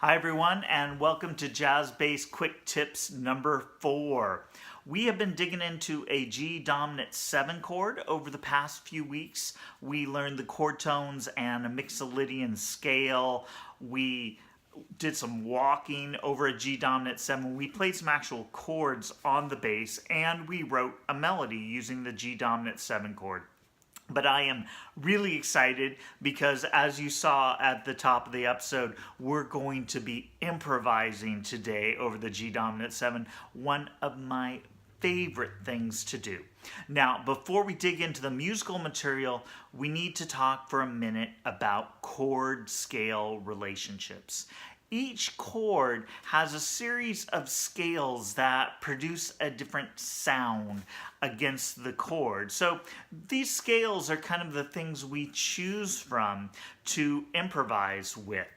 Hi everyone, and welcome to Jazz Bass Quick Tips number 4. We have been digging into a G dominant 7 chord over the past few weeks. We learned the chord tones and a Mixolydian scale. We did some walking over a G dominant 7. We played some actual chords on the bass, and we wrote a melody using the G dominant 7 chord. But I am really excited because, as you saw at the top of the episode, we're going to be improvising today over the G dominant 7, one of my favorite things to do. Now, before we dig into the musical material, we need to talk for a minute about chord scale relationships. Each chord has a series of scales that produce a different sound against the chord. So these scales are kind of the things we choose from to improvise with.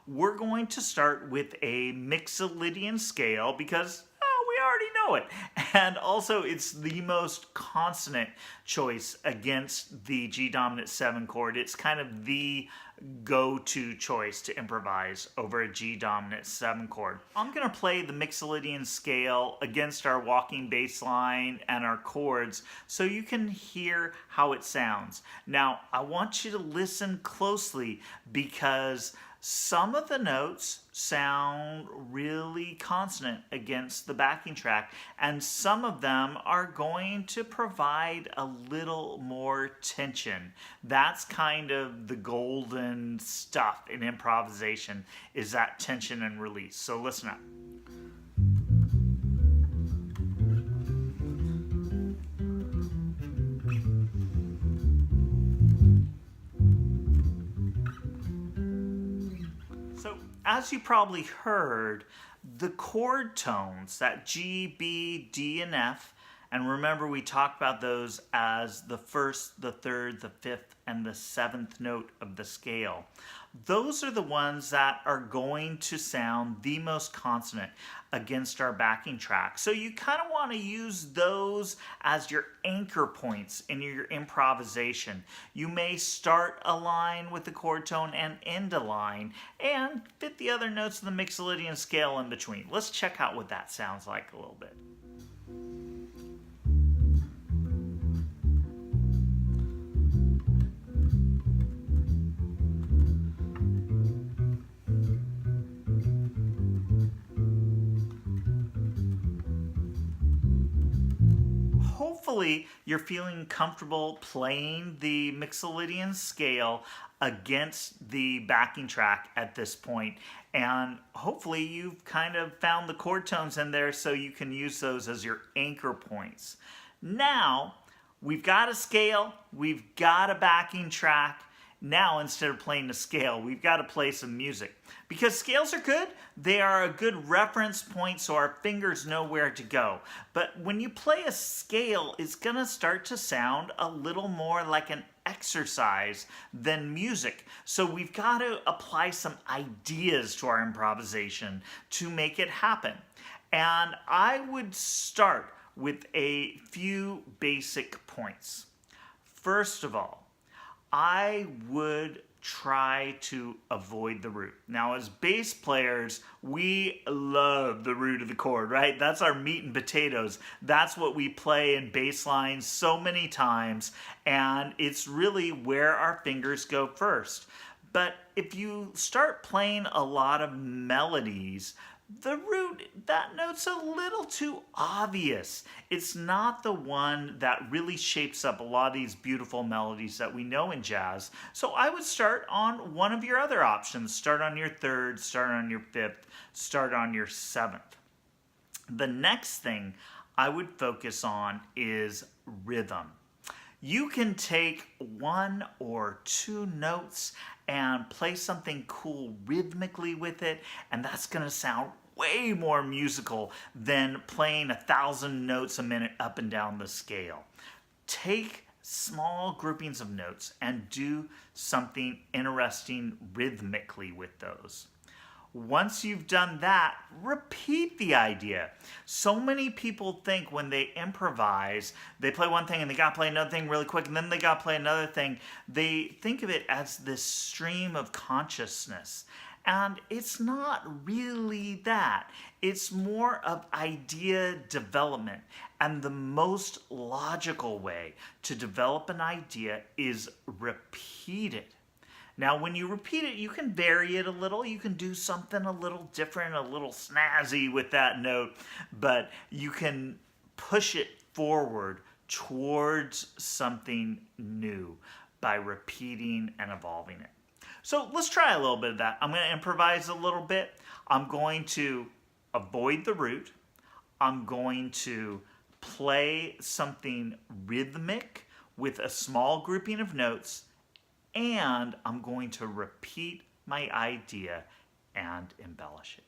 We're going to start with a Mixolydian scale because we already know it. And also it's the most consonant choice against the G dominant 7 chord. It's kind of the go-to choice to improvise over a G dominant 7 chord. I'm going to play the Mixolydian scale against our walking bass line and our chords so you can hear how it sounds. Now, I want you to listen closely because some of the notes sound really consonant against the backing track, and some of them are going to provide a little more tension. That's kind of the golden stuff in improvisation, is that tension and release. So listen up. As you probably heard, the chord tones, that G, B, D, and F, and remember we talked about those as the first, the third, the fifth, and the seventh note of the scale. Those are the ones that are going to sound the most consonant against our backing track. So you kind of want to use those as your anchor points in your improvisation. You may start a line with the chord tone and end a line and fit the other notes of the Mixolydian scale in between. Let's check out what that sounds like a little bit. Hopefully you're feeling comfortable playing the Mixolydian scale against the backing track at this point, and hopefully you've kind of found the chord tones in there so you can use those as your anchor points. Now we've got a scale, we've got a backing track. Now, instead of playing the scale, we've got to play some music. Because scales are good, they are a good reference point so our fingers know where to go. But when you play a scale, it's going to start to sound a little more like an exercise than music. So we've got to apply some ideas to our improvisation to make it happen. And I would start with a few basic points. First of all, I would try to avoid the root. Now, as bass players, we love the root of the chord, right? That's our meat and potatoes. That's what we play in bass lines so many times, and it's really where our fingers go first. But if you start playing a lot of melodies, the root, that note's a little too obvious. It's not the one that really shapes up a lot of these beautiful melodies that we know in jazz. So I would start on one of your other options. Start on your third, start on your fifth, start on your seventh. The next thing I would focus on is rhythm. You can take one or two notes and play something cool rhythmically with it, and that's going to sound way more musical than playing 1,000 notes a minute up and down the scale. Take small groupings of notes and do something interesting rhythmically with those. Once you've done that, repeat the idea. So many people think when they improvise, they play one thing and they gotta play another thing really quick, and then they gotta play another thing. They think of it as this stream of consciousness. And it's not really that. It's more of idea development. And the most logical way to develop an idea is repeat it. Now, when you repeat it, you can vary it a little. You can do something a little different, a little snazzy with that note, but you can push it forward towards something new by repeating and evolving it. So let's try a little bit of that. I'm going to improvise a little bit. I'm going to avoid the root. I'm going to play something rhythmic with a small grouping of notes, and I'm going to repeat my idea and embellish it.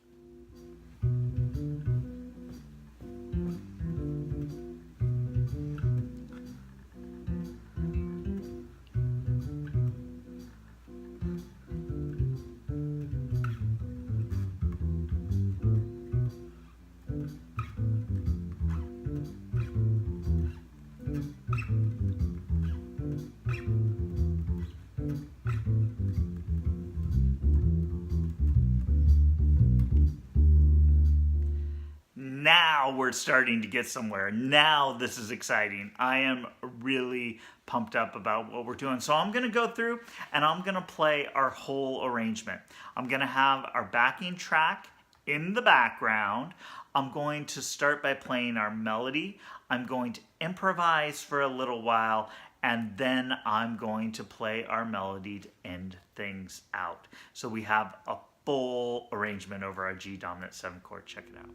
Now we're starting to get somewhere. Now this is exciting. I am really pumped up about what we're doing. So I'm going to go through and I'm going to play our whole arrangement. I'm going to have our backing track in the background. I'm going to start by playing our melody. I'm going to improvise for a little while, and then I'm going to play our melody to end things out. So we have a full arrangement over our G dominant 7 chord. Check it out.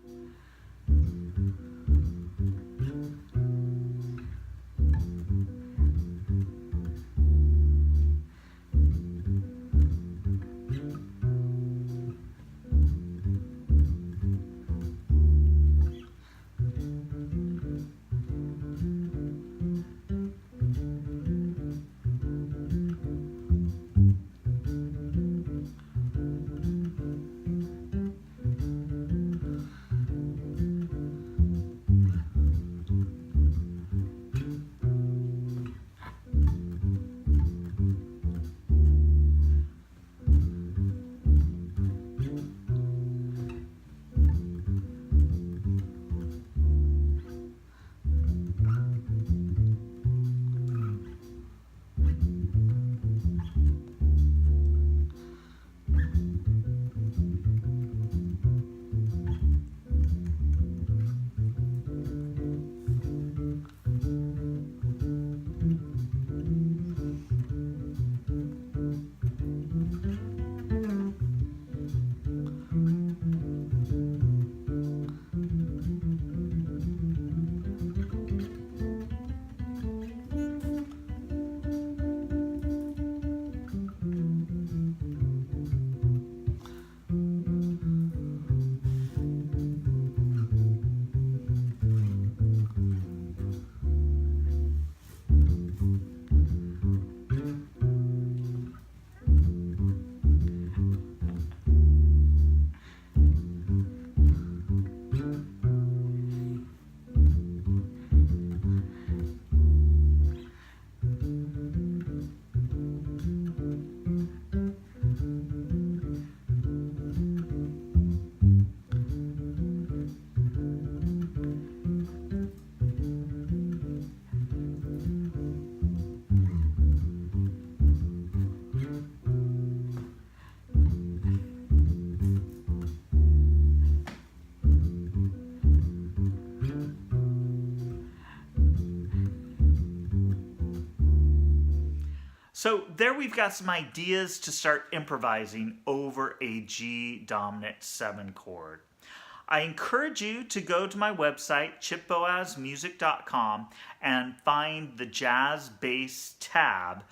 So there we've got some ideas to start improvising over a G dominant 7 chord. I encourage you to go to my website, chipboazmusic.com, and find the Jazz Bass tab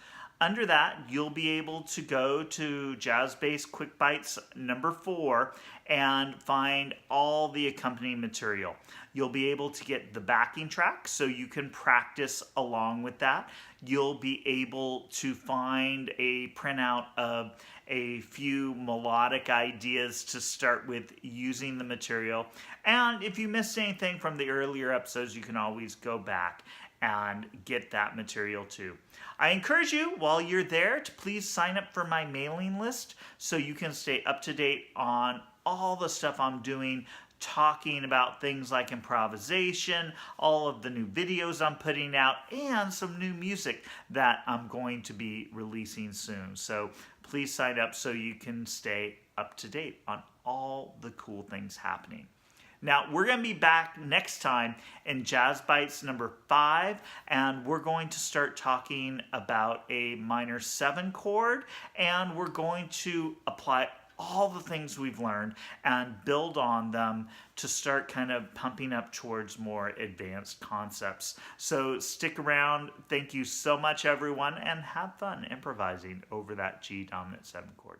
under that, you'll be able to go to Jazz Bass Quick Bites number 4 and find all the accompanying material. You'll be able to get the backing track so you can practice along with that. You'll be able to find a printout of a few melodic ideas to start with using the material. And if you missed anything from the earlier episodes, you can always go back and get that material too. I encourage you, while you're there, to please sign up for my mailing list so you can stay up to date on all the stuff I'm doing, talking about things like improvisation, all of the new videos I'm putting out, and some new music that I'm going to be releasing soon. So please sign up so you can stay up to date on all the cool things happening. Now, we're going to be back next time in Jazz Bites number 5, and we're going to start talking about a minor 7 chord, and we're going to apply all the things we've learned and build on them to start kind of pumping up towards more advanced concepts. So stick around. Thank you so much, everyone, and have fun improvising over that G dominant 7 chord.